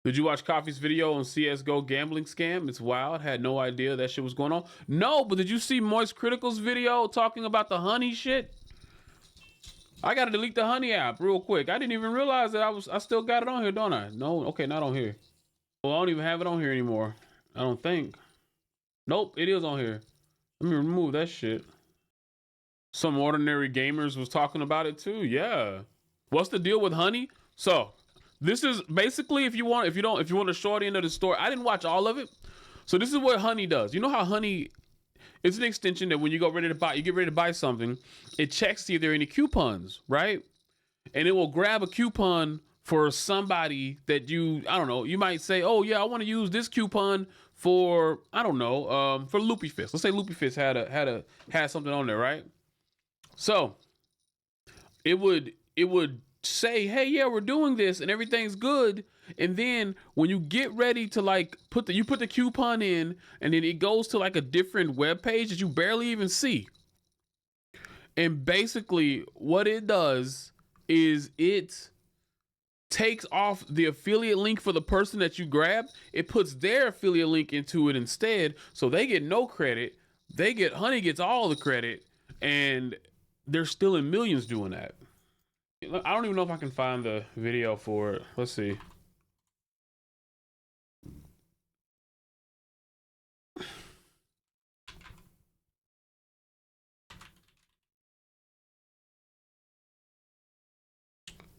Did you watch Coffee's video on CSGO gambling scam? It's wild. Had no idea that shit was going on. No, but did you see moistcritical's video talking about the honey shit? I gotta delete the honey app real quick. I didn't even realize that I still got it on here, don't I? No, okay, not on here. Well, I don't even have it on here anymore. I don't think. Nope, it is on here. Let me remove that shit. Some ordinary gamers was talking about it too. Yeah. What's the deal with honey? So this is basically if you want a short end of the story. I didn't watch all of it. So this is what honey does. You know how honey, it's an extension that when you get ready to buy something, it checks to see if there are any coupons, right? And it will grab a coupon for somebody that I don't know, you might say, oh yeah, I want to use this coupon for, I don't know, for LoopyFist. Let's say LoopyFist had something on there, right? So it would say, hey, yeah, we're doing this and everything's good. And then when you get ready to like put the coupon in, and then it goes to like a different web page that you barely even see. And basically what it does is it takes off the affiliate link for the person that you grabbed. It puts their affiliate link into it instead. So they get no credit. Honey gets all the credit, and they're still in millions doing that. I don't even know if I can find the video for it. Let's see.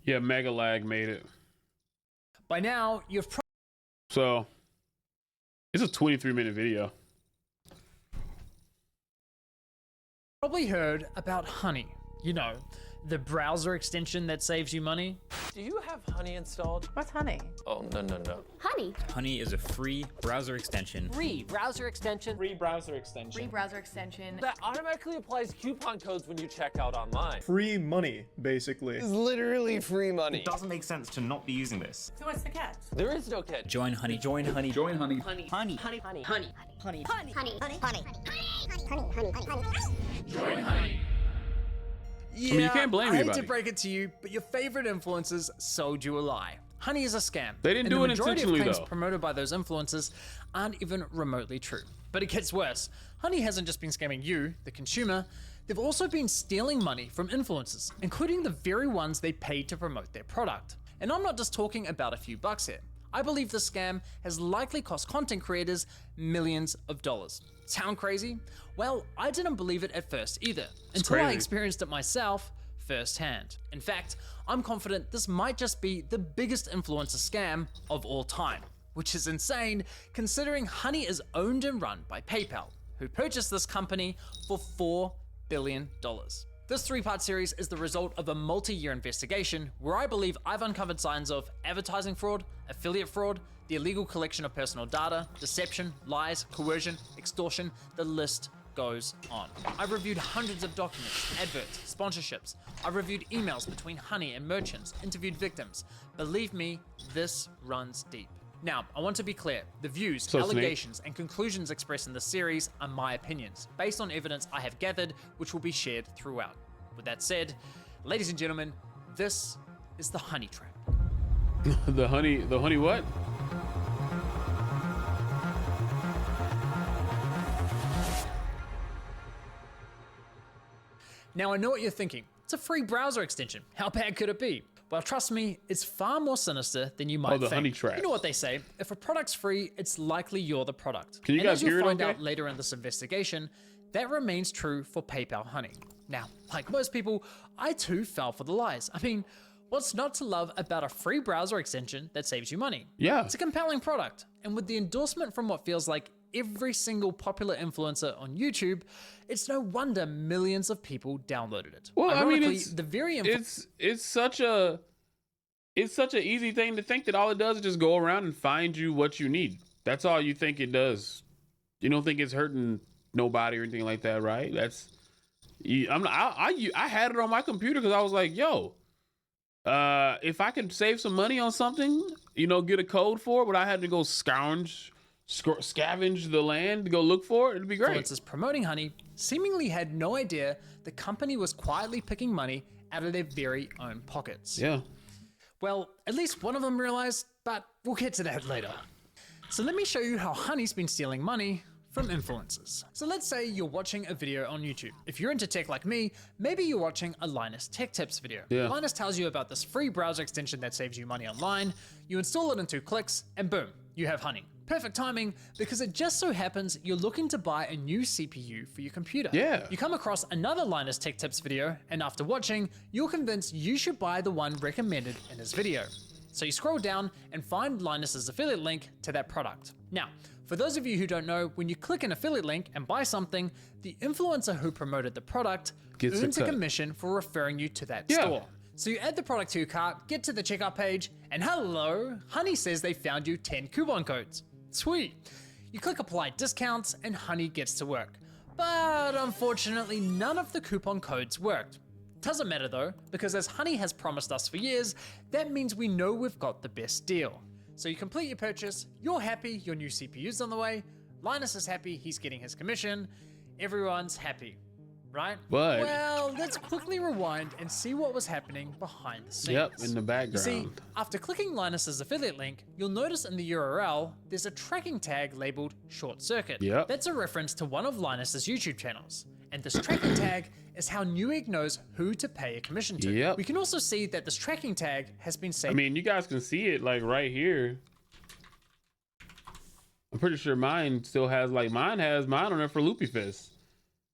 Yeah, megalag made it. By now, you've so it's a 23-minute video. probably heard about Honey. You know, the browser extension that saves you money. Do you have Honey installed? What's Honey? Oh, no. Honey. Honey is a free browser extension. Free browser extension. Free browser extension. Free browser extension. That automatically applies coupon codes when you check out online. Free money, basically. It's literally free money. It doesn't make sense to not be using this. So what's the catch? There is no catch. Join Honey. Join Honey. Join Honey. Honey. Honey. Honey. Honey. Honey. Honey. Honey. Honey. Honey. Honey. Join Honey. Yeah, you can't blame I hate anybody. to break it to you, but your favorite influencers sold you a lie. Honey is a scam. They didn't and do it the majority intentionally, of claims though. promoted by those influencers aren't even remotely true. But it gets worse. Honey hasn't just been scamming you, the consumer, they've also been stealing money from influencers, including the very ones they paid to promote their product. And I'm not just talking about a few bucks here. I believe the scam has likely cost content creators millions of dollars. Sound crazy? Well, I didn't believe it at first either, until I crazy. experienced it myself firsthand. In fact, I'm confident this might just be the biggest influencer scam of all time, which is insane considering Honey is owned and run by PayPal, who purchased this company for $4 billion. This 3-part series is the result of a multi-year investigation where I believe I've uncovered signs of advertising fraud, affiliate fraud, the illegal collection of personal data, deception, lies, coercion, extortion, the list goes on. I've reviewed hundreds of documents, adverts, sponsorships. I've reviewed emails between Honey and merchants, interviewed victims. Believe me, this runs deep. Now, I want to be clear, the views, allegations, and conclusions expressed in this series are my opinions, based on evidence I have gathered, which will be shared throughout. With that said, ladies and gentlemen, this is the Honey Trap. the honey what? Now I know what you're thinking. It's a free browser extension. How bad could it be? Well, trust me, it's far more sinister than you might think. The Honey Trap. You know what they say, if a product's free, it's likely you're the product. Can you and guys as you'll hear it find okay? out later in this investigation, that remains true for PayPal Honey. Now, like most people, I too fell for the lies. I mean, what's not to love about a free browser extension that saves you money? Yeah. It's a compelling product. And with the endorsement from what feels like every single popular influencer on YouTube, it's no wonder millions of people downloaded it. Well, I mean, it's such an easy thing to think that all it does is just go around and find you what you need. That's all you think it does. You don't think it's hurting nobody or anything like that, right? I had it on my computer because I was like, yo, if I could save some money on something, get a code for it without having to go scavenge the land to go look for it, it'd be great. Influencers promoting Honey seemingly had no idea the company was quietly picking money out of their very own pockets. Yeah. Well, at least one of them realized but we'll get to that later. So let me show you how Honey's been stealing money from influencers. So let's say you're watching a video on YouTube. If you're into tech like me, maybe you're watching a Linus Tech Tips video. Yeah. Linus tells you about this free browser extension that saves you money online. You install it in 2 clicks and boom, you have Honey. Perfect timing, because it just so happens you're looking to buy a new CPU for your computer. Yeah. You come across another Linus Tech Tips video, and after watching, you're convinced you should buy the one recommended in his video. So you scroll down and find Linus's affiliate link to that product. Now, for those of you who don't know, when you click an affiliate link and buy something, the influencer who promoted the product Gets earns a a cut. commission for referring you to that Yeah. store. So you add the product to your cart, get to the checkout page, and hello, Honey says they found you 10 coupon codes. Sweet. You click apply discounts and Honey gets to work. But unfortunately, none of the coupon codes worked. Doesn't matter though, because as Honey has promised us for years, that means we know we've got the best deal. So you complete your purchase, you're happy, your new CPU's on the way, Linus is happy, he's getting his commission, everyone's happy, right? But- Well, let's quickly rewind and see what was happening behind the scenes. Yep, in the You see, background. after clicking Linus's affiliate link, you'll notice in the URL, there's a tracking tag labeled short circuit. Yep. That's a reference to one of Linus's YouTube channels. And this tracking tag is how Newegg knows who to pay a commission to. Yep. We can also see that this tracking tag has been saved. I mean, you guys can see it like right here. I'm pretty sure mine still has mine on there for LoopyFist.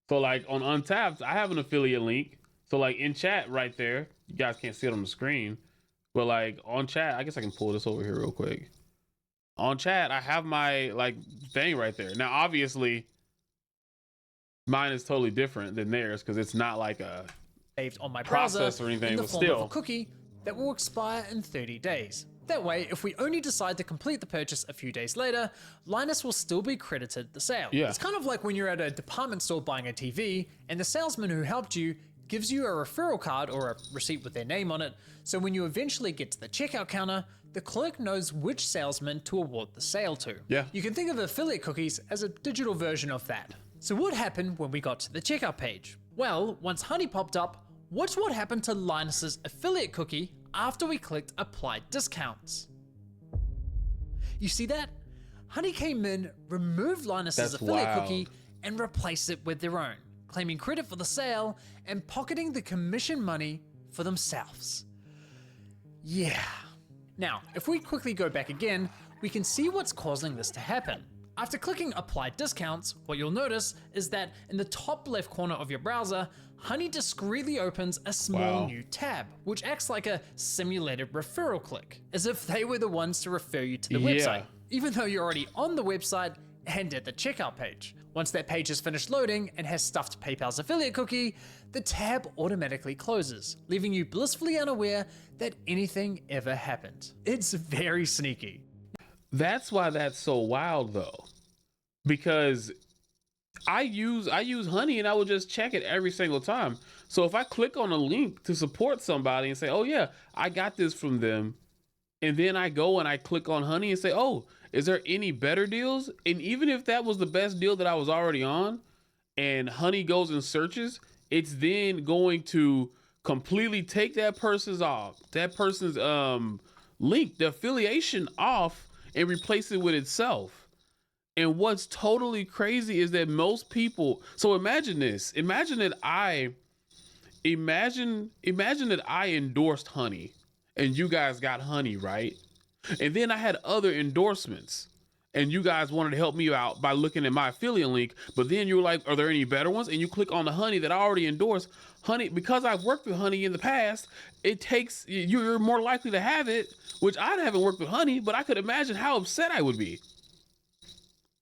So like on Untapped, I have an affiliate link. So like in chat right there, you guys can't see it on the screen, but like on chat, I guess I can pull this over here real quick. On chat, I have my thing right there. Now, obviously, mine is totally different than theirs because it's not like a saved on my process browser or anything, in the but form of still. a cookie that will expire in 30 days. That way, if we only decide to complete the purchase a few days later, Linus will still be credited the sale. Yeah. It's kind of like when you're at a department store buying a TV and the salesman who helped you gives you a referral card or a receipt with their name on it, so when you eventually get to the checkout counter, the clerk knows which salesman to award the sale to. Yeah. You can think of affiliate cookies as a digital version of that. So what happened when we got to the checkout page? Well, once Honey popped up, watch what happened to Linus's affiliate cookie after we clicked apply discounts. You see that? Honey came in, removed Linus's That's affiliate wild. cookie, and replaced it with their own, claiming credit for the sale and pocketing the commission money for themselves. Yeah. Now, if we quickly go back again, we can see what's causing this to happen. After clicking apply discounts, what you'll notice is that in the top left corner of your browser, Honey discreetly opens a small Wow. new tab, which acts like a simulated referral click, as if they were the ones to refer you to the Yeah. website, even though you're already on the website and at the checkout page. Once that page is finished loading and has stuffed PayPal's affiliate cookie, the tab automatically closes, leaving you blissfully unaware that anything ever happened. It's very sneaky. That's why that's so wild though, because I use Honey and I will just check it every single time. So if I click on a link to support somebody and say, oh yeah, I got this from them, and then I go and I click on Honey and say, oh, is there any better deals? And even if that was the best deal that I was already on, and Honey goes and searches, it's then going to completely take that person's link, the affiliation off, and replace it with itself. And what's totally crazy is that most people, so imagine this, imagine that I endorsed Honey and you guys got Honey, right? And then I had other endorsements and you guys wanted to help me out by looking at my affiliate link, but then you were like, are there any better ones? And you click on the Honey that I already endorsed. Honey, because I've worked with Honey in the past, you're more likely to have it, which I haven't worked with Honey, but I could imagine how upset I would be.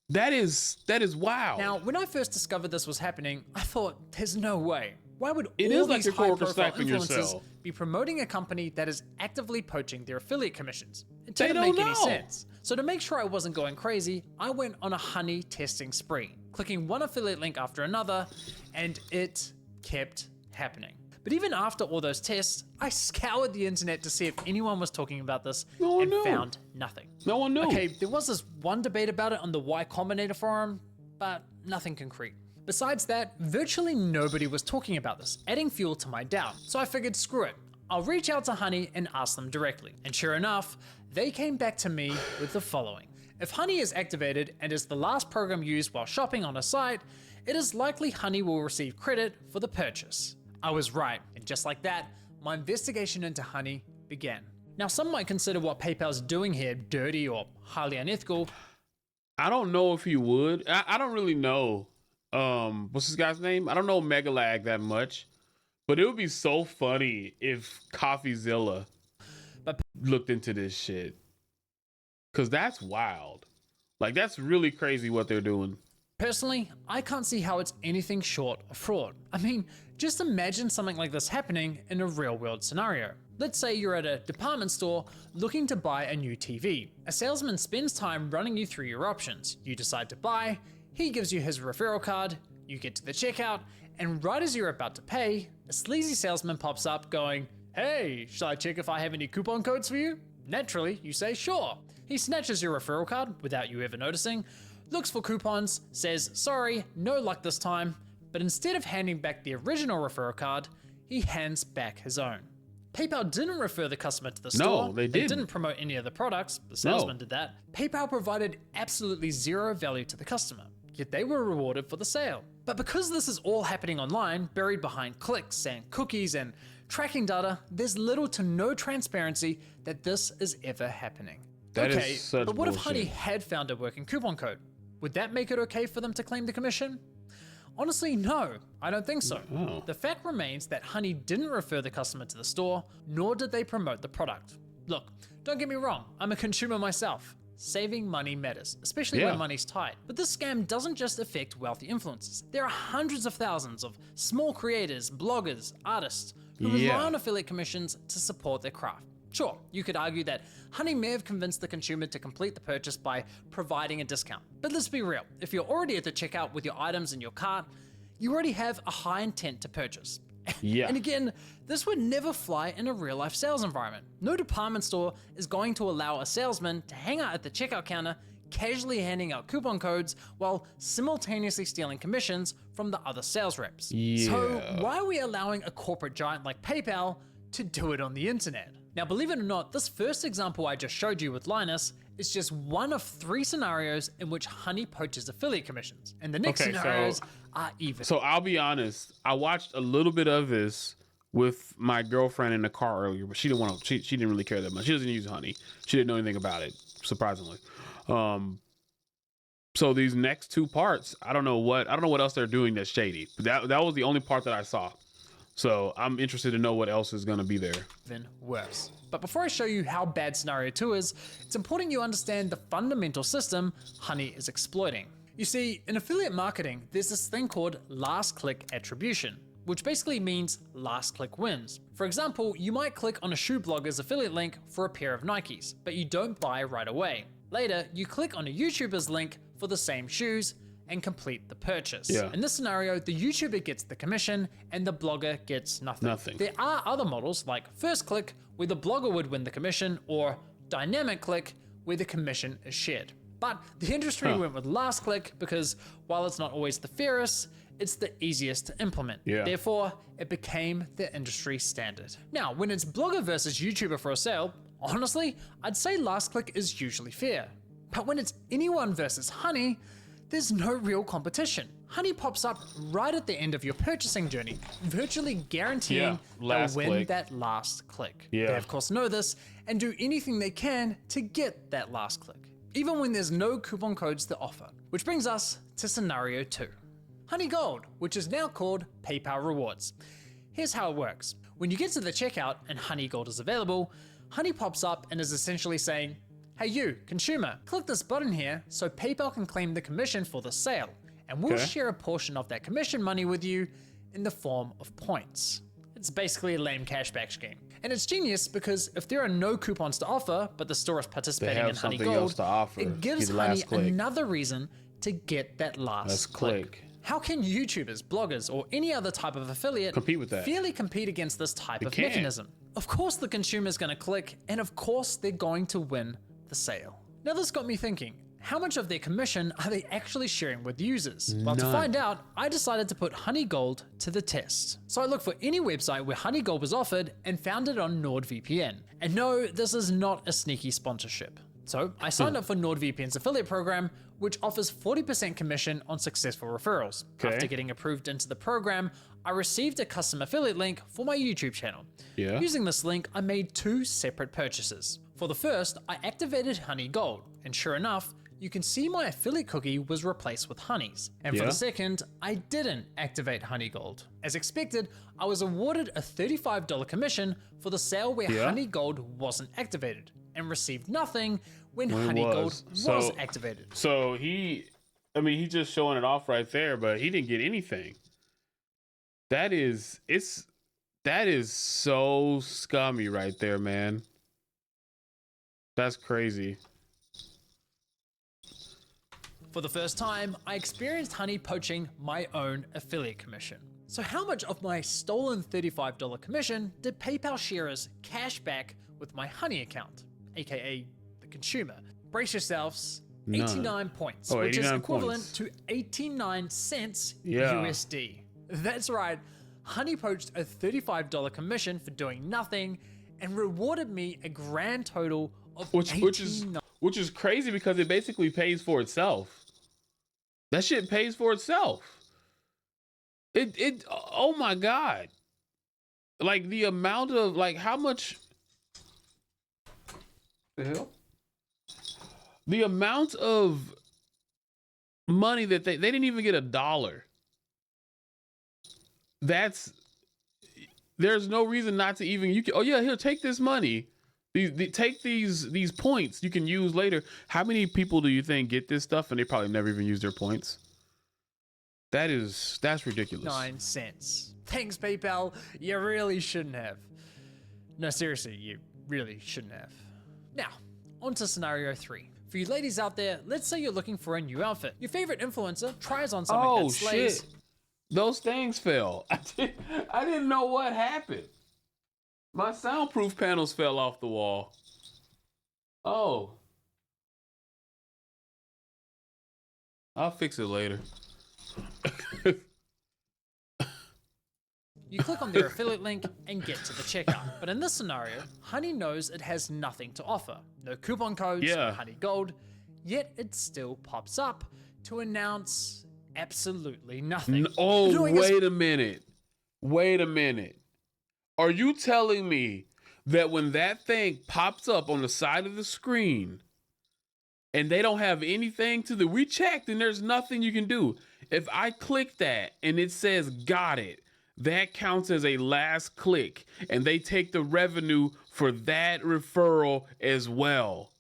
That is wild. Now, when I first discovered this was happening, I thought, there's no way. Why would It all is like these your coworker high-profile sniping influencers yourself. be promoting a company that is actively poaching their affiliate commissions? It They didn't don't make any know. sense. So to make sure I wasn't going crazy, I went on a Honey testing spree, clicking one affiliate link after another, and it kept happening. But even after all those tests, I scoured the internet to see if anyone was talking about this No one and knew. found nothing. No one knew. Okay, there was this one debate about it on the Y Combinator forum, but nothing concrete. Besides that, virtually nobody was talking about this, adding fuel to my doubt. So I figured, screw it. I'll reach out to Honey and ask them directly. And sure enough, they came back to me with the following. If Honey is activated and is the last program used while shopping on a site, it is likely Honey will receive credit for the purchase. I was right, and just like that, my investigation into Honey began. Now, some might consider what PayPal's doing here dirty or highly unethical. I don't know if he would. I don't really know. What's this guy's name? I don't know Megalag that much, but it would be so funny if coffezilla looked into this shit. Cause that's wild. Like, that's really crazy what they're doing. Personally, I can't see how it's anything short of fraud. I mean, just imagine something like this happening in a real world scenario. Let's say you're at a department store looking to buy a new TV. A salesman spends time running you through your options. You decide to buy, he gives you his referral card, you get to the checkout, and right as you're about to pay, a sleazy salesman pops up going, "Hey, shall I check if I have any coupon codes for you?" Naturally, you say sure. He snatches your referral card without you ever noticing, looks for coupons, says, "Sorry, no luck this time," but instead of handing back the original referral card, he hands back his own. PayPal didn't refer the customer to the store. No, they They didn't. didn't promote any of the products. The salesman did that. PayPal provided absolutely zero value to the customer, yet they were rewarded for the sale. But because this is all happening online, buried behind clicks and cookies and tracking data, there's little to no transparency that this is ever happening. That is Okay, such but what if bullshit. Honey had found a working coupon code? Would that make it okay for them to claim the commission? Honestly, no, I don't think so. Oh. The fact remains that Honey didn't refer the customer to the store, nor did they promote the product. Look, don't get me wrong, I'm a consumer myself. Saving money matters, especially Yeah. when money's tight. But this scam doesn't just affect wealthy influencers. There are hundreds of thousands of small creators, bloggers, artists who rely on affiliate commissions to support their craft. Sure, you could argue that Honey may have convinced the consumer to complete the purchase by providing a discount. But let's be real, if you're already at the checkout with your items in your cart, you already have a high intent to purchase. Yeah. And again, this would never fly in a real life sales environment. No department store is going to allow a salesman to hang out at the checkout counter, casually handing out coupon codes while simultaneously stealing commissions from the other sales reps. Yeah. So why are we allowing a corporate giant like PayPal to do it on the internet? Now, believe it or not, this first example I just showed you with Linus is just one of 3 scenarios in which Honey poaches affiliate commissions. And the next Okay, so- scenarios are even. So I'll be honest. I watched a little bit of this with my girlfriend in the car earlier, but she didn't want to. She didn't really care that much. She doesn't use Honey. She didn't know anything about it, surprisingly. So these next 2 parts, I don't know what else they're doing that's shady. But that was the only part that I saw. So I'm interested to know what else is going to be there. Even worse. But before I show you how bad scenario 2 is, it's important you understand the fundamental system Honey is exploiting. You see, in affiliate marketing, there's this thing called last click attribution, which basically means last click wins. For example, you might click on a shoe blogger's affiliate link for a pair of Nikes, but you don't buy right away. Later, you click on a YouTuber's link for the same shoes and complete the purchase. Yeah. In this scenario, the YouTuber gets the commission and the blogger gets nothing. There are other models like first click, where the blogger would win the commission, or dynamic click, where the commission is shared. But the industry went with last click because while it's not always the fairest, it's the easiest to implement. Yeah. Therefore, it became the industry standard. Now, when it's blogger versus YouTuber for a sale, honestly, I'd say last click is usually fair. But when it's anyone versus Honey, there's no real competition. Honey pops up right at the end of your purchasing journey, virtually guaranteeing they'll last win click. that last click. Yeah. They of course know this and do anything they can to get that last click, even when there's no coupon codes to offer. Which brings us to scenario 2. Honey Gold, which is now called PayPal Rewards. Here's how it works. When you get to the checkout and Honey Gold is available, Honey pops up and is essentially saying, "Hey you, consumer, click this button here so PayPal can claim the commission for the sale, and we'll Okay. share a portion of that commission money with you in the form of points." It's basically a lame cashback scheme. And it's genius because if there are no coupons to offer, but the store is participating have in Honey something else Gold, to offer. it gives Get the Honey last click. another reason to get that last Last click. click. How can YouTubers, bloggers, or any other type of affiliate Compete with that? fairly compete against this type of can't. mechanism? Of course the consumer's gonna click, and of course they're going to win the sale. Now this got me thinking, how much of their commission are they actually sharing with users? Well, to None. find out, I decided to put Honey Gold to the test. So I looked for any website where Honey Gold was offered and found it on NordVPN. And no, this is not a sneaky sponsorship. So I signed up for NordVPN's affiliate program, which offers 40% commission on successful referrals. Okay. After getting approved into the program, I received a custom affiliate link for my YouTube channel. Yeah. Using this link, I made 2 separate purchases. For the first, I activated Honey Gold, and sure enough, you can see my affiliate cookie was replaced with Honey's. And for Yeah. the second, I didn't activate Honey Gold. As expected, I was awarded a $35 commission for the sale where Yeah. Honey Gold wasn't activated, and received nothing when When it Honey Gold was. was So- activated. So he's just showing it off right there, but he didn't get anything. That is so scummy right there, man. That's crazy. For the first time, I experienced Honey poaching my own affiliate commission. So how much of my stolen $35 commission did PayPal sharers cash back with my Honey account, aka the consumer? Brace yourselves, None. 89 points, Oh, which is 89 equivalent points. to 89 cents Yeah. USD. That's right, Honey poached a $35 commission for doing nothing and rewarded me a grand total of Which is 89. which is crazy because it basically pays for itself. That shit pays for itself. It oh my god. Like the amount of like how much the hell? The amount of money that they didn't even get $1. There's no reason not to even oh yeah, here, take this money. Take these points you can use later. How many people do you think get this stuff and they probably never even use their points? That's ridiculous. 9 cents. Thanks, PayPal. You really shouldn't have. No, seriously, you really shouldn't have. Now, on to scenario 3. For you ladies out there, let's say you're looking for a new outfit. Your favorite influencer tries on something Oh that slays. shit. Those things fell. I didn't know what happened. My soundproof panels fell off the wall. Oh. I'll fix it later. You click on their affiliate link and get to the checkout. But in this scenario, Honey knows it has nothing to offer. No coupon codes, Yeah. no Honey Gold, yet it still pops up to announce absolutely nothing. Oh, Doing wait a minute. Wait a minute. Are you telling me that when that thing pops up on the side of the screen and they don't have anything to do, we checked and there's nothing you can do. If I click that and it says got it, that counts as a last click and they take the revenue for that referral as well.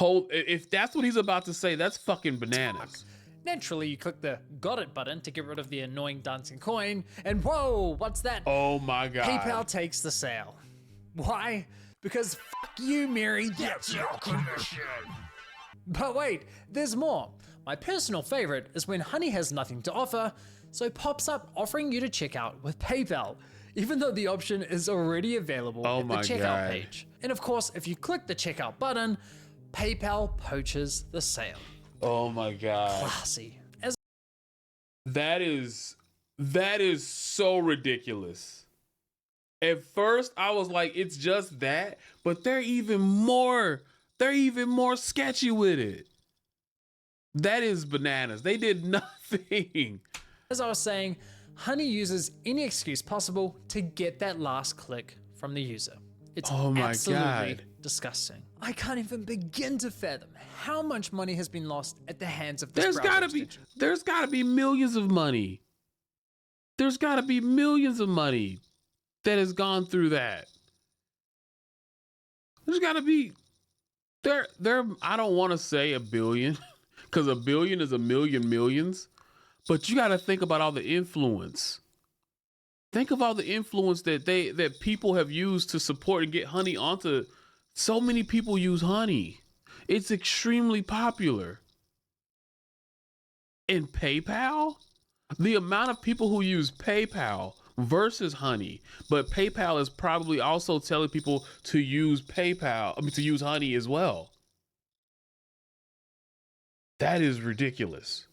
If that's what he's about to say, that's fucking bananas. Naturally, you click the got it button to get rid of the annoying dancing coin, and whoa, what's that? Oh my God. PayPal takes the sale. Why? Because fuck you, Mary, that's your commission. But wait, there's more. My personal favorite is when Honey has nothing to offer, so it pops up offering you to check out with PayPal, even though the option is already available Oh at the my checkout God. page. And of course, if you click the checkout button, PayPal poaches the sale. Oh my God. Classy. As That is so ridiculous. At first I was like, it's just that, but they're even more sketchy with it. That is bananas. They did nothing. As I was saying, Honey uses any excuse possible to get that last click from the user. It's Oh my absolutely God. disgusting. I can't even begin to fathom how much money has been lost at the hands of this There's browser extension. gotta be millions of money. There's gotta be millions of money that has gone through that. There's gotta be there I don't want to say a billion because a billion is a million millions, but you gotta think about all the influence. Think of all the influence that people have used to support and get Honey onto. So many people use Honey. It's extremely popular. And PayPal? The amount of people who use PayPal versus Honey, but PayPal is probably also telling people to use to use Honey as well. That is ridiculous.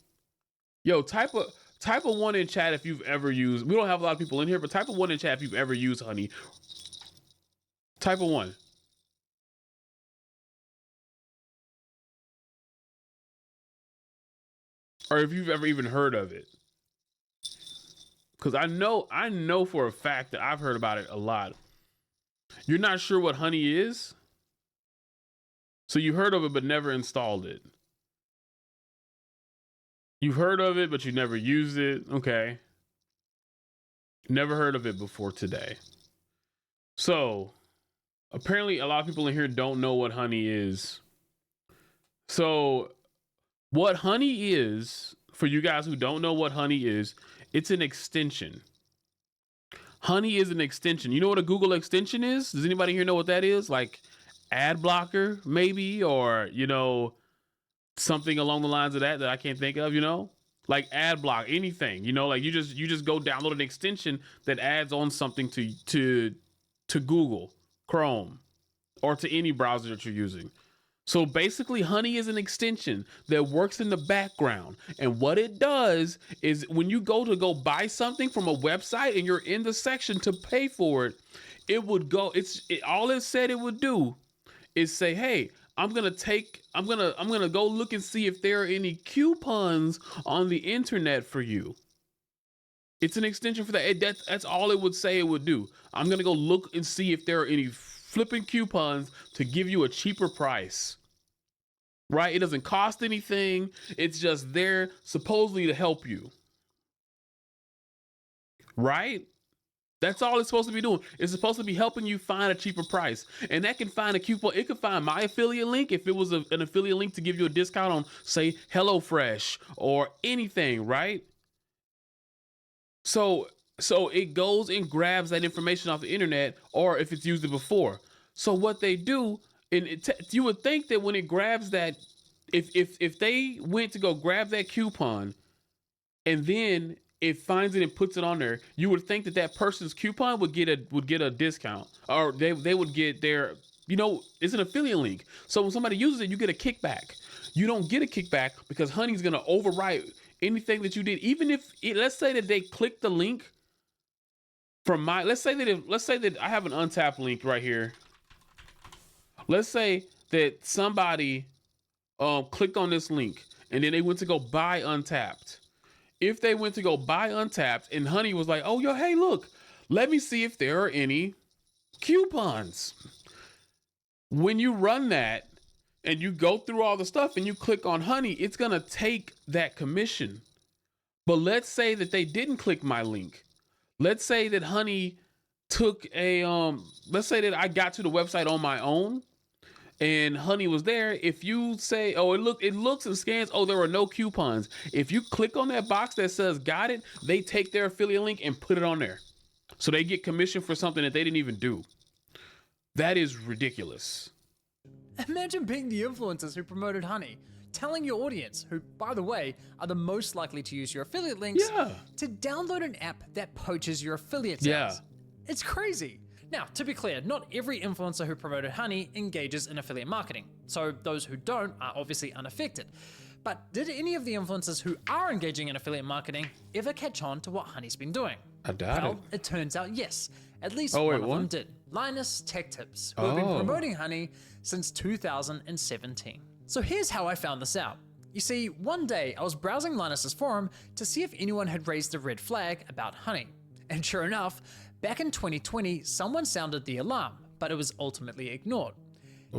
Yo, type a 1 in chat if you've ever used. We don't have a lot of people in here, but type a 1 in chat if you've ever used honey. Type a 1. Or if you've ever even heard of it. Because I know for a fact that I've heard about it a lot. You're not sure what honey is? So you heard of it but never installed it. You've heard of it but you never used it. Okay. Never heard of it before today. So apparently a lot of people in here don't know what honey is. So what honey is, for you guys who don't know what honey is, it's an extension. Honey is an extension. You know what a Google extension is? Does anybody here know what that is? Like ad blocker, maybe, or, you know, something along the lines of that I can't think of, you know? Like ad block, anything, you know, like you just go download an extension that adds on something to Google, Chrome, or to any browser that you're using. So basically, honey is an extension that works in the background. And what it does is when you go buy something from a website and you're in the section to pay for it, it would go, all it said it would do is say, hey, I'm gonna go look and see if there are any coupons on the internet for you. It's an extension for that. That's all it would say it would do. I'm gonna go look and see if there are any flipping coupons to give you a cheaper price. Right? It doesn't cost anything. It's just there supposedly to help you. Right? That's all it's supposed to be doing. It's supposed to be helping you find a cheaper price. And that can find a coupon. It could find my affiliate link if it was an affiliate link to give you a discount on, say, HelloFresh or anything, right? So it goes and grabs that information off the internet, or if it's used it before. So what they do, and you would think that when it grabs that, if they went to go grab that coupon and then it finds it and puts it on there, you would think that that person's coupon would get a discount, or they would get their, you know, it's an affiliate link. So when somebody uses it, you get a kickback. You don't get a kickback because honey's gonna overwrite anything that you did. Even if let's say that they click the link from let's say that I have an untapped link right here. Let's say that somebody clicked on this link and then they went to go buy Untapped. If they went to go buy Untapped and honey was like, oh, yo, hey, look, let me see if there are any coupons. When you run that and you go through all the stuff and you click on honey, it's going to take that commission. But let's say that they didn't click my link. Let's say that honey took let's say that I got to the website on my own and honey was there. If you say, oh, it looks and scans, oh, there are no coupons. If you click on that box that says got it, they take their affiliate link and put it on there. So they get commission for something that they didn't even do. That is ridiculous. Imagine being the influencers who promoted honey, telling your audience, who, by the way, are the most likely to use your affiliate links, to download an app that poaches your affiliate sales. It's crazy. Now, to be clear, not every influencer who promoted honey engages in affiliate marketing, so those who don't are obviously unaffected. But did any of the influencers who are engaging in affiliate marketing ever catch on to what honey's been doing? I doubt Well, it turns out yes. At least Oh, wait, one of what? them did. Linus Tech Tips, who have been promoting honey since 2017. So here's how I found this out. You see, one day I was browsing Linus's forum to see if anyone had raised a red flag about honey. And sure enough, back in 2020, someone sounded the alarm, but it was ultimately ignored.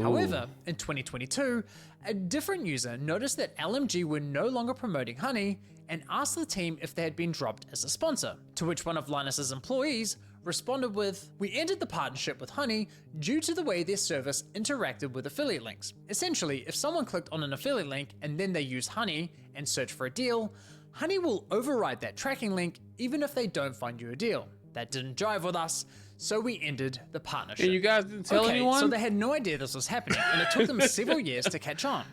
However, in 2022, a different user noticed that LMG were no longer promoting honey and asked the team if they had been dropped as a sponsor, to which one of Linus's employees responded with, "We ended the partnership with Honey due to the way their service interacted with affiliate links. Essentially, if someone clicked on an affiliate link and then they use Honey and search for a deal, Honey will override that tracking link even if they don't find you a deal. That didn't jive with us, so we ended the partnership." And you guys didn't tell anyone? So they had no idea this was happening, and it took them several years to catch on.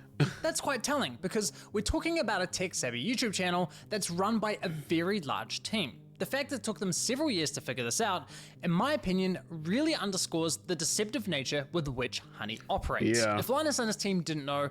That's quite telling, because we're talking about a tech-savvy YouTube channel that's run by a very large team. The fact that it took them several years to figure this out, in my opinion, really underscores the deceptive nature with which Honey operates. Yeah. If Linus and his team didn't know,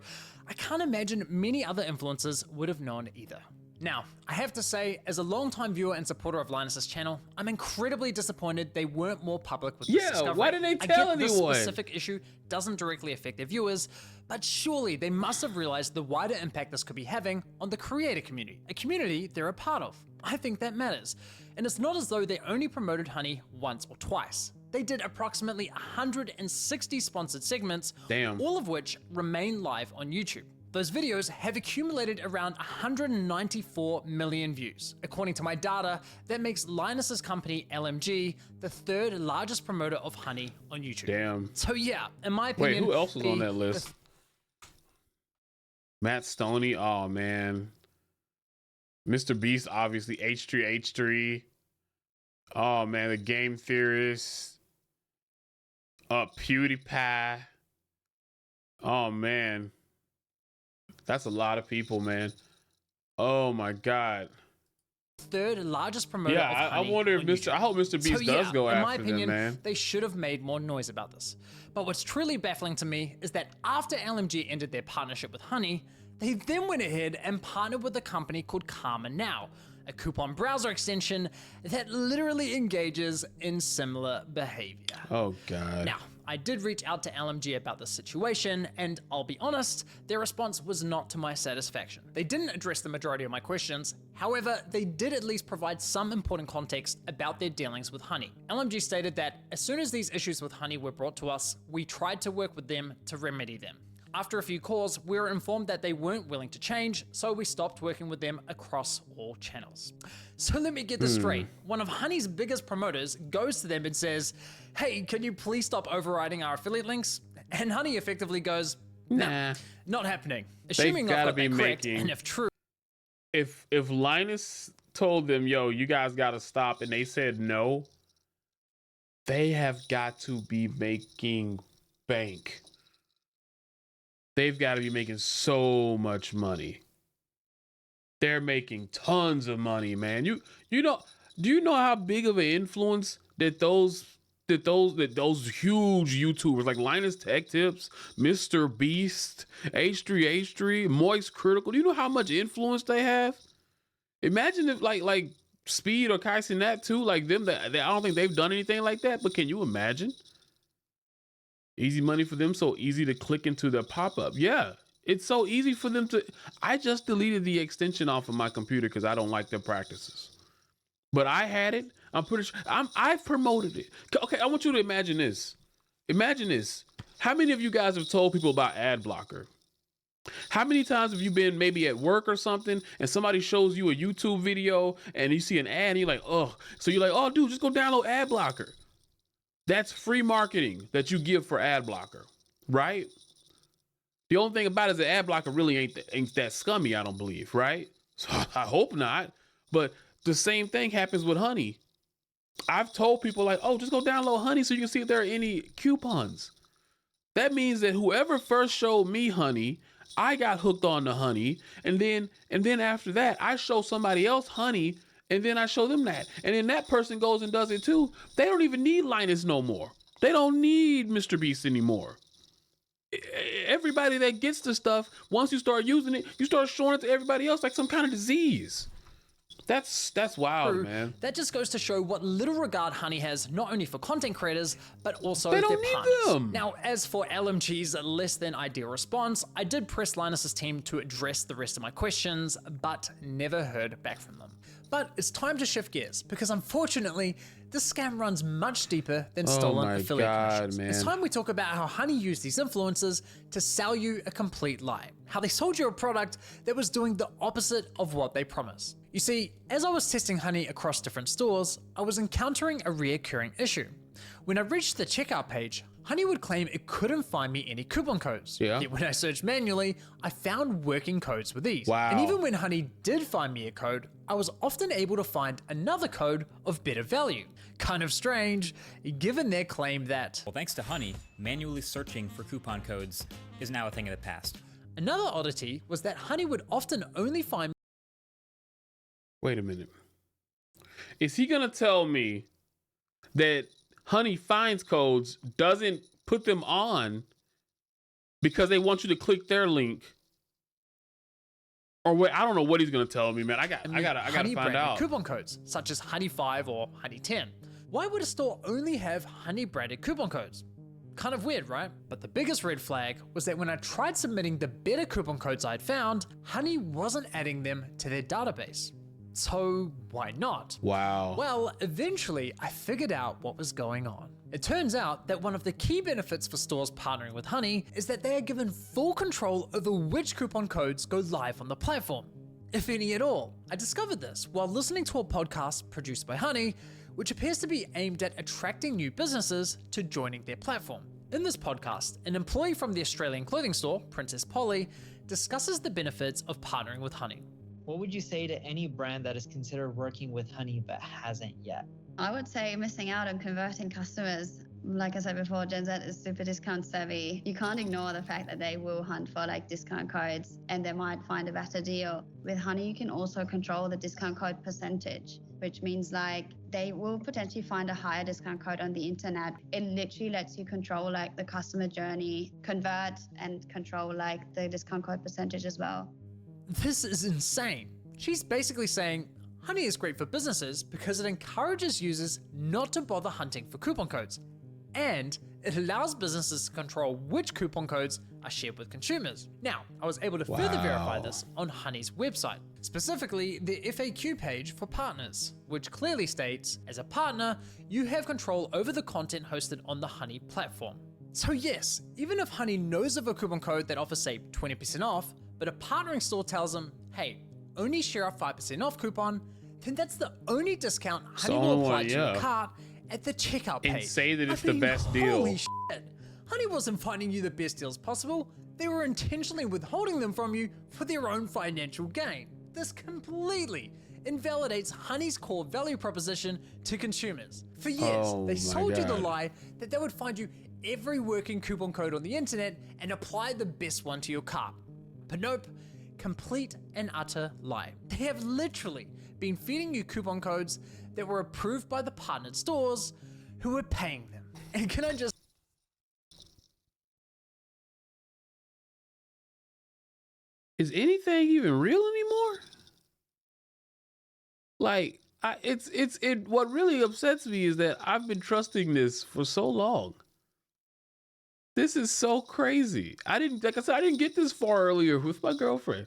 I can't imagine many other influencers would have known either. Now, I have to say, as a longtime viewer and supporter of Linus's channel, I'm incredibly disappointed they weren't more public with this discovery. Why didn't they tell I get anyone? This specific issue doesn't directly affect their viewers, but surely they must have realized the wider impact this could be having on the creator community, a community they're a part of. I think that matters. And it's not as though they only promoted Honey once or twice. They did approximately 160 sponsored segments, Damn. all of which remain live on YouTube. Those videos have accumulated around 194 million views. According to my data, that makes Linus's company, LMG, the third largest promoter of Honey on YouTube. Damn. So yeah, in my Wait, opinion— who else was on that list? Matt Stoney. Oh man. Mr. Beast, obviously. H3H3. Oh man, the Game Theorist. PewDiePie. Oh man. That's a lot of people, man. Oh my God. Third largest promoter Yeah, of I Honey wonder if on Mr. YouTube. I hope Mr. Beast So, does yeah, go in after my opinion, them, man. they should have made more noise about this. But what's truly baffling to me is that after LMG ended their partnership with Honey, they then went ahead and partnered with a company called Karma Now, a coupon browser extension that literally engages in similar behavior. Oh God. Now, I did reach out to LMG about this situation, and I'll be honest, their response was not to my satisfaction. They didn't address the majority of my questions, however, they did at least provide some important context about their dealings with Honey. LMG stated that as soon as these issues with Honey were brought to us, we tried to work with them to remedy them. After a few calls, we were informed that they weren't willing to change, so we stopped working with them across all channels. So let me get this straight. One of Honey's biggest promoters goes to them and says, "Hey, can you please stop overriding our affiliate links?" And Honey effectively goes, "Nah, not happening." Assuming I've gotta got be that correct, making- and if true, If Linus told them, yo, you guys gotta stop, and they said no, they have got to be making bank. They've got to be making so much money. They're making tons of money, man. You know, do you know how big of an influence that those huge YouTubers like Linus Tech Tips, Mr. Beast, H3H3, moistcritical, do you know how much influence they have? Imagine if like Speed or Kaisen that too, like them, that I don't think they've done anything like that, but can you imagine? Easy money for them, so easy to click into their pop-up. Yeah, it's so easy for them to. I just deleted the extension off of my computer because I don't like their practices. But I had it. I'm pretty sure. I've promoted it. Okay, I want you to imagine this. Imagine this. How many of you guys have told people about ad blocker? How many times have you been maybe at work or something and somebody shows you a YouTube video and you see an ad and you're like, oh, so you're like, oh, dude, just go download ad blocker. That's free marketing that you give for ad blocker, right? The only thing about it is the ad blocker really ain't that scummy, I don't believe, right? So I hope not. But the same thing happens with Honey. I've told people like, oh, just go download Honey so you can see if there are any coupons. That means that whoever first showed me Honey, I got hooked on the Honey, and then after that, I show somebody else Honey, and then I show them that. And then that person goes and does it too. They don't even need Linus no more. They don't need Mr. Beast anymore. Everybody that gets the stuff, once you start using it, you start showing it to everybody else like some kind of disease. That's wild, man. that just goes to show what little regard Honey has, not only for content creators, but also They their don't need partners. them. Now, as for LMG's less than ideal response, I did press Linus's team to address the rest of my questions, but never heard back from them. But it's time to shift gears, because unfortunately, this scam runs much deeper than stolen my affiliate God, commissions. man. It's time we talk about how Honey used these influencers to sell you a complete lie. How they sold you a product that was doing the opposite of what they promised. You see, as I was testing Honey across different stores, I was encountering a reoccurring issue. When I reached the checkout page, Honey would claim it couldn't find me any coupon codes. Yeah. Yet when I searched manually, I found working codes with ease. Wow. And even when Honey did find me a code, I was often able to find another code of better value. Kind of strange, given their claim that Well, thanks to Honey, manually searching for coupon codes is now a thing of the past. another oddity was that Honey would often only find Wait a minute. is he gonna tell me that Honey finds codes doesn't put them on because they want you to click their link? Or wait, I don't know what he's gonna tell me, man. I gotta find out. Coupon codes such as Honey5 or Honey10. Why would a store only have Honey branded coupon codes? Kind of weird, right? But the biggest red flag was that when I tried submitting the better coupon codes I'd found, Honey wasn't adding them to their database. So why not? Wow. Well, eventually I figured out what was going on. It turns out that one of the key benefits for stores partnering with Honey is that they are given full control over which coupon codes go live on the platform, if any at all. I discovered this while listening to a podcast produced by Honey, which appears to be aimed at attracting new businesses to joining their platform. In this podcast, an employee from the Australian clothing store, Princess Polly, discusses the benefits of partnering with Honey. What would you say to any brand that is considered working with Honey but hasn't yet? I would say missing out on converting customers. Like I said before, Gen Z is super discount savvy. You can't ignore the fact that they will hunt for like discount codes and they might find a better deal. With Honey, you can also control the discount code percentage, which means like they will potentially find a higher discount code on the internet. It literally lets you control like the customer journey, convert and control like the discount code percentage as well. This is insane. She's basically saying Honey is great for businesses because it encourages users not to bother hunting for coupon codes, and it allows businesses to control which coupon codes are shared with consumers. Now, I was able to further verify this on Honey's website, specifically the FAQ page for partners, which clearly states, as a partner, you have control over the content hosted on the Honey platform. So yes, even if Honey knows of a coupon code that offers say 20% off, but a partnering store tells them, hey, only share a 5% off coupon, then that's the only discount Honey will apply to your cart at the checkout page. And say that it's the best deal. Holy shit. Honey wasn't finding you the best deals possible. They were intentionally withholding them from you for their own financial gain. This completely invalidates Honey's core value proposition to consumers. For years, they sold you the lie that they would find you every working coupon code on the internet and apply the best one to your cart. But nope, complete and utter lie. They have literally been feeding you coupon codes that were approved by the partnered stores who were paying them. And can I just... Is anything even real anymore? Like, what really upsets me is that I've been trusting this for so long. This is so crazy. Like I said, I didn't get this far earlier with my girlfriend.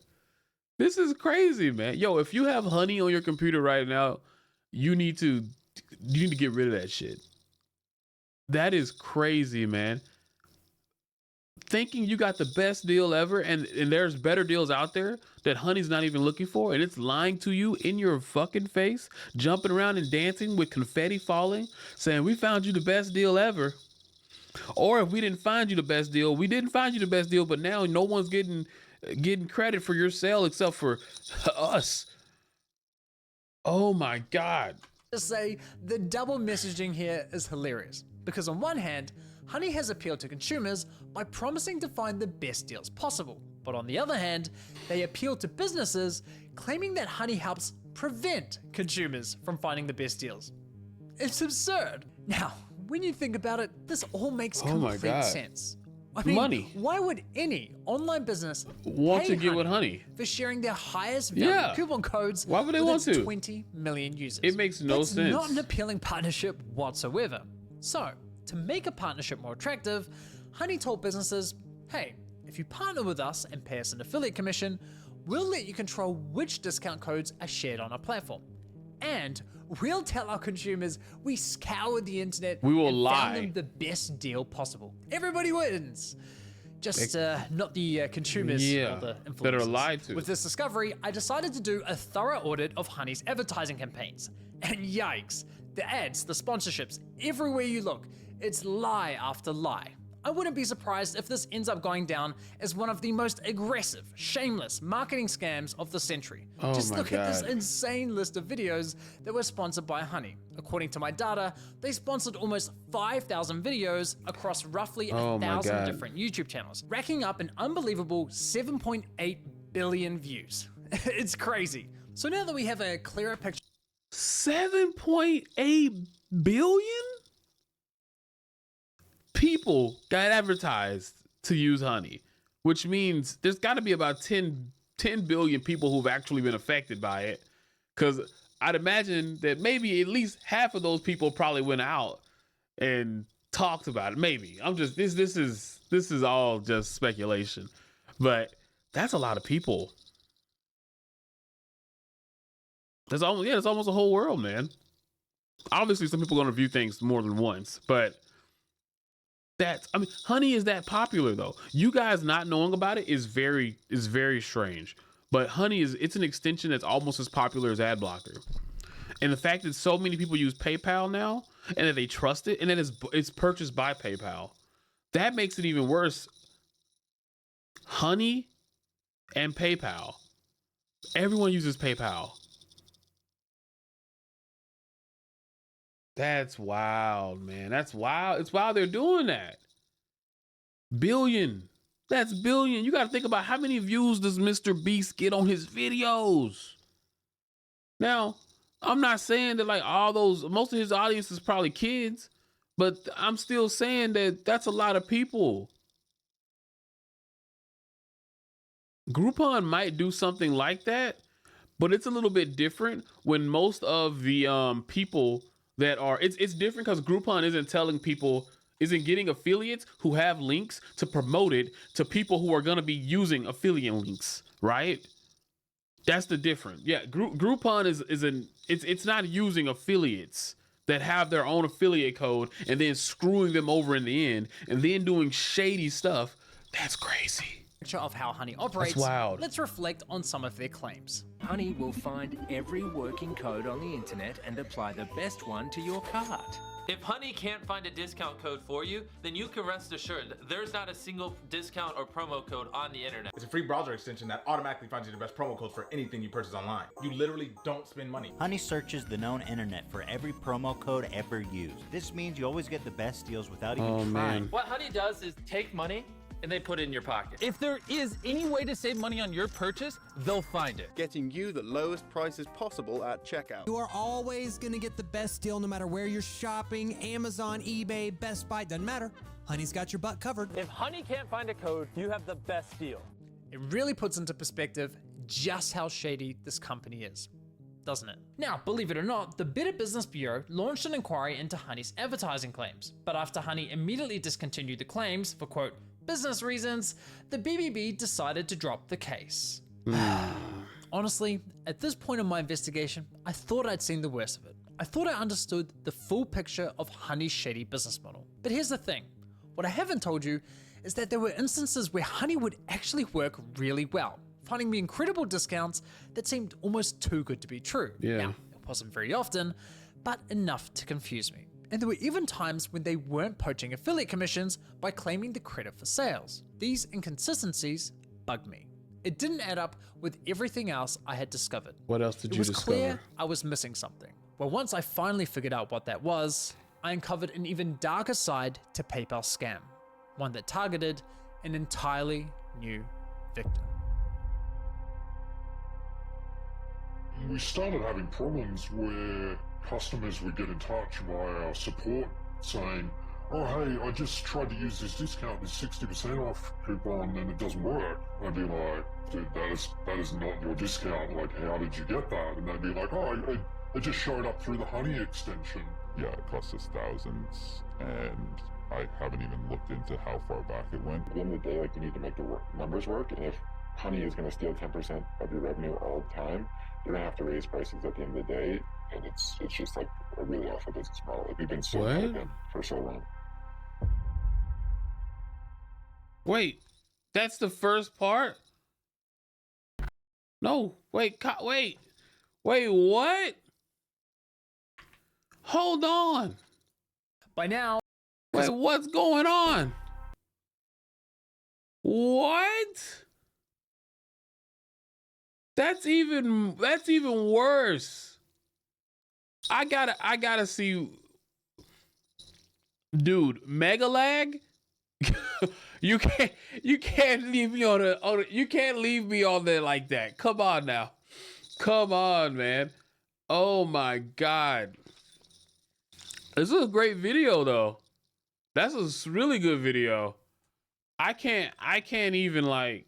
This is crazy, man. Yo, if you have Honey on your computer right now, you need to get rid of that shit. That is crazy, man. Thinking you got the best deal ever and there's better deals out there that Honey's not even looking for, and it's lying to you in your fucking face, jumping around and dancing with confetti falling, saying we found you the best deal ever. Or if we didn't find you the best deal, we didn't find you the best deal, but now no one's getting credit for your sale except for us. Oh my God. To say the double messaging here is hilarious, because on one hand, Honey has appealed to consumers by promising to find the best deals possible. But on the other hand, they appeal to businesses claiming that Honey helps prevent consumers from finding the best deals. It's absurd. Now, when you think about it, this all makes complete sense. I mean, money. Why would any online business want pay to get with Honey for sharing their highest value coupon codes? Why would they with want its to? 20 million users. It makes no sense. It's not an appealing partnership whatsoever. So, to make a partnership more attractive, Honey told businesses, hey, if you partner with us and pay us an affiliate commission, we'll let you control which discount codes are shared on our platform. And we'll tell our consumers we scoured the internet and found them the best deal possible. Everybody wins. Just not the consumers or the influencers. That are lied to. With this discovery, I decided to do a thorough audit of Honey's advertising campaigns. And yikes, the ads, the sponsorships, everywhere you look, it's lie after lie. I wouldn't be surprised if this ends up going down as one of the most aggressive, shameless marketing scams of the century. Just look at this insane list of videos that were sponsored by Honey. According to my data, they sponsored almost 5,000 videos across roughly 1,000 different YouTube channels, racking up an unbelievable 7.8 billion views. It's crazy. So now that we have a clearer picture 7.8 billion people got advertised to use honey, which means there's got to be about 10 billion people who've actually been affected by it. Because I'd imagine that maybe at least half of those people probably went out and talked about it. Maybe I'm just this is all just speculation, but that's a lot of people. That's almost a whole world, man. Obviously, some people are going to view things more than once, but honey is that popular though. You guys not knowing about it is very strange. But honey it's an extension that's almost as popular as ad blocker. And the fact that so many people use PayPal now and that they trust it and that it's purchased by PayPal, that makes it even worse. Honey and PayPal. Everyone uses PayPal. That's wild, man. That's wild. It's wild they're doing that. Billion. That's billion. You got to think about how many views does mrbeast get on his videos. Now, I'm not saying that like most of his audience is probably kids, but I'm still saying that that's a lot of people. Groupon might do something like that, but it's a little bit different when most of the people that are, it's different because Groupon isn't getting affiliates who have links to promote it to people who are going to be using affiliate links, right? That's the difference. Yeah, Groupon it's not using affiliates that have their own affiliate code and then screwing them over in the end and then doing shady stuff. That's crazy. Of how honey operates, that's wild. Let's reflect on some of their claims. Honey will find every working code on the internet and apply the best one to your cart. If Honey can't find a discount code for you, then you can rest assured there's not a single discount or promo code on the internet. It's a free browser extension that automatically finds you the best promo codes for anything you purchase online. You literally don't spend money. Honey searches the known internet for every promo code ever used. This means you always get the best deals without even trying. What Honey does is take money and they put it in your pocket. If there is any way to save money on your purchase, they'll find it. Getting you the lowest prices possible at checkout. You are always going to get the best deal no matter where you're shopping. Amazon, eBay, Best Buy, doesn't matter. Honey's got your butt covered. If Honey can't find a code, you have the best deal. It really puts into perspective just how shady this company is, doesn't it? Now, believe it or not, the Better Business Bureau launched an inquiry into Honey's advertising claims, but after Honey immediately discontinued the claims for, quote, business reasons, the BBB decided to drop the case. Honestly, at this point in my investigation, I thought I'd seen the worst of it. I thought I understood the full picture of Honey's shady business model. But here's the thing, what I haven't told you is that there were instances where Honey would actually work really well, finding me incredible discounts that seemed almost too good to be true. Yeah. Now, it wasn't very often, but enough to confuse me. And there were even times when they weren't poaching affiliate commissions by claiming the credit for sales. These inconsistencies bugged me. It didn't add up with everything else I had discovered. What else did you discover? It was clear I was missing something. Well, once I finally figured out what that was, I uncovered an even darker side to PayPal's scam, one that targeted an entirely new victim. We started having problems where customers would get in touch via our support saying, oh hey, I just tried to use this discount, this 60% off coupon, and it doesn't work. I'd be like, dude, that is not your discount, like how did you get that? And they'd be like, oh, it just showed up through the Honey extension. Yeah, it cost us thousands, and I haven't even looked into how far back it went. At the end of the day, like, you need to make the numbers work, and if Honey is going to steal 10% of your revenue all the time, you're going to have to raise prices at the end of the day, and it's just like a really awful business model. Like, we've been so mad at them for so long. Wait, that's the first part? No, wait, what? Hold on. By now, wait, what's going on? What? That's even worse. I gotta see, dude. Megalag. you can't leave me on you can't leave me on there like that. Come on now, come on, man. Oh my God. This is a great video though. That's a really good video. I can't even like,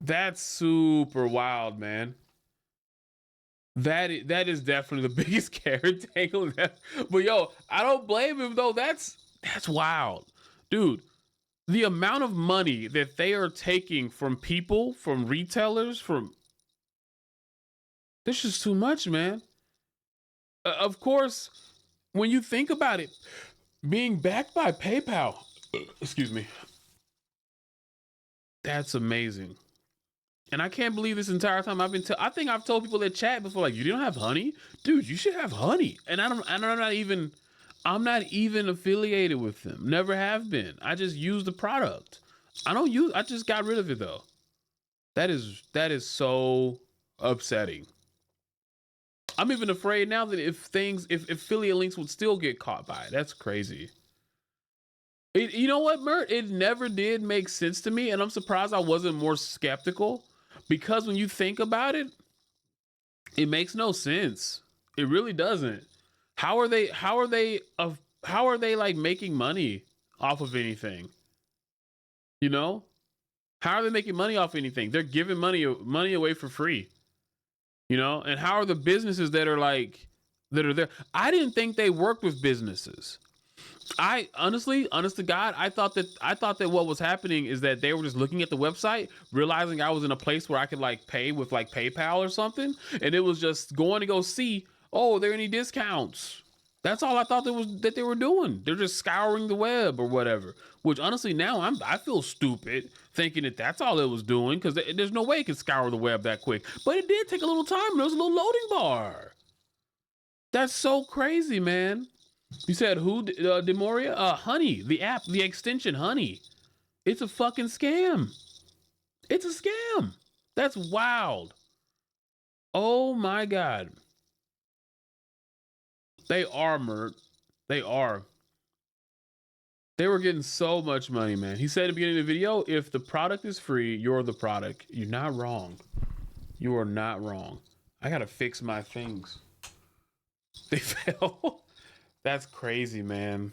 that's super wild, man. That is definitely the biggest carrot tangle. But yo, I don't blame him though. That's wild. Dude, the amount of money that they are taking from people, from retailers, this is too much, man. Of course, when you think about it, being backed by PayPal, excuse me, that's amazing. And I can't believe this entire time I've been I think I've told people in chat before, like, you don't have honey? Dude, you should have honey. And I'm not even affiliated with them. Never have been. I just use the product. I just got rid of it though. That is so upsetting. I'm even afraid now that if affiliate links would still get caught by it. That's crazy. You know what, Mert? It never did make sense to me, and I'm surprised I wasn't more skeptical, because when you think about it, it makes no sense. It really doesn't. How are they like making money off of anything? You know? How are they making money off anything? They're giving money away for free. You know? And how are the businesses that are there? I didn't think they worked with businesses. I honest to God, I thought that what was happening is that they were just looking at the website, realizing I was in a place where I could like pay with like PayPal or something, and it was just going to go see, oh, are there any discounts? That's all I thought that they were doing. They're just scouring the web or whatever. Which honestly, now I feel stupid thinking that that's all it was doing, because there's no way it could scour the web that quick. But it did take a little time. There was a little loading bar. That's so crazy, man. You said who, Demoria? Honey, the app, the extension Honey. It's a fucking scam. It's a scam. That's wild. Oh my God. They are, Mert. They are. They were getting so much money, man. He said at the beginning of the video, if the product is free, you're the product. You're not wrong. You are not wrong. I gotta fix my things. They fell. That's crazy, man.